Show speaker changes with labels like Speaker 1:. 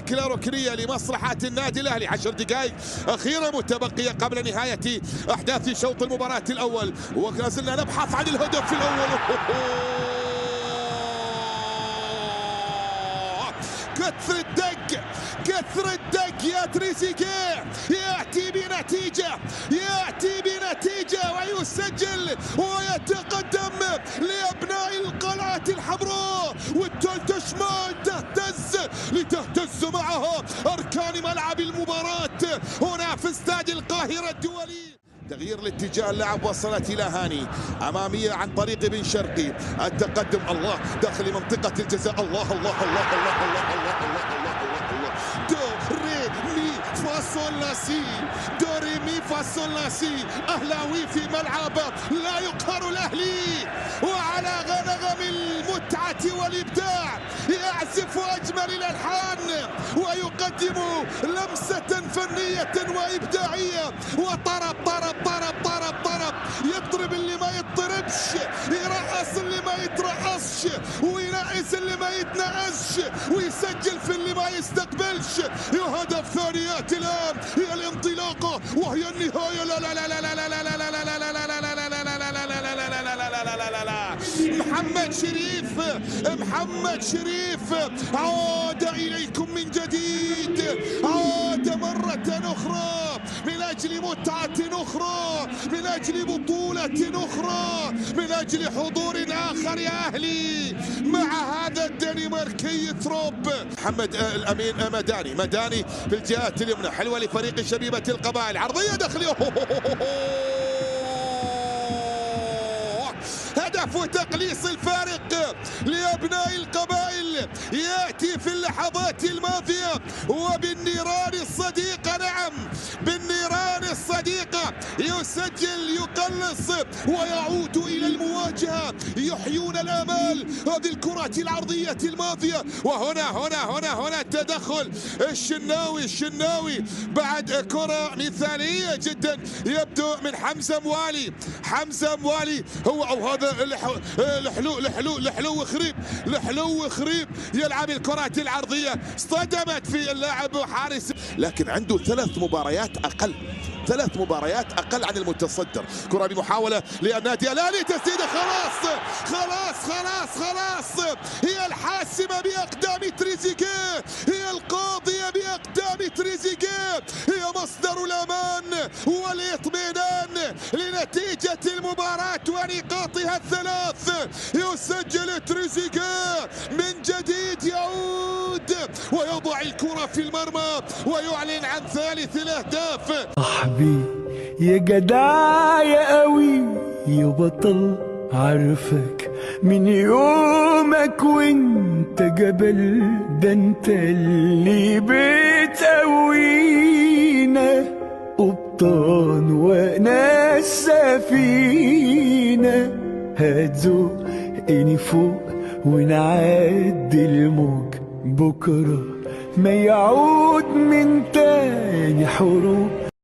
Speaker 1: ركلة ركنية لمصلحة النادي الأهلي. 10 دقائق أخيرة متبقية قبل نهاية أحداث شوط المباراة الأول، ولا زلنا نبحث عن الهدف الأول. كثر الدق، كثر الدق يا تريزيجيه، يأتي بنتيجة ويسجل ويتقدم لأبناء القلعة الحمراء، والتلتش ما لتهتز معها أركان ملعب المباراة هنا في استاد القاهرة الدولي. تغيير الاتجاه، اللاعب وصلت إلى هاني، أمامية عن طريق بن شرقي، التقدم الله داخل منطقة الجزاء. الله الله الله الله الله الله الله الله الله. دو ري مي فا صول لا سي، دو ري مي فا صول لا سي. أهلاوي في ملعب لا يقهر الأهلي، وعلى غنغم المتعة والإبداع يعزف أجمل الألحان ويقدم لمسة فنية وإبداعية، وطرب طرب طرب طرب طرب، يضرب اللي ما يضربش، يرقص اللي ما يترقصش، وينقص اللي ما يتنقصش، ويسجل في اللي ما يستقبلش. يا هدف ثاني يأتي الآن، هي الانطلاقة وهي النهاية. لا لا لا لا لا لا لا لا لا لا لا لا محمد شريف عاد إليكم من جديد، عاد مرة أخرى من أجل متعة أخرى، من أجل بطولة أخرى، من أجل حضور آخر يا أهلي مع هذا الدنماركي تروب. محمد الأمين مداني في الجهات اليمنى، حلوة لفريق شبيبة القبائل، عرضية داخلية، هدف وتقليص الفارق لأبناء القبائل يأتي في اللحظات الماضية وبالنيران الصديقة. نعم بالنيران الصديقة يسجل، يقلص ويعود إلى المواجهة، يحيون الآمال. هذه الكرة العرضية الماضية، وهنا التدخل الشناوي بعد كرة مثالية جدا يبدو من حمزة موالي هو أو هذا لحلو خريب يلعب الكرات العرضية، اصطدمت في اللاعب حارس، لكن عنده 3 مباريات أقل عن المتصدر. كرة بمحاولة للنادي الأهلي، تسديدة خلاص هي الحاسمة بأقدام تريزيجيه، هي القاضية بأقدام تريزيجيه، هي مصدر الأمان والاطمئنان لنتيجة المباراة ونقاطها ال3. يسجل تريزيجيه من جديد، يعود ويضع الكرة في المرمى ويعلن عن ثالث الأهداف.
Speaker 2: صاحبي يا جدع يا قوي يا بطل، عارفك من يومك وانت جبل، ده انت اللي بتقوينا، قبطان وانا السفينة، هتزقني فوق ونعدي الموج، بكرة ما يعود من تاني حروب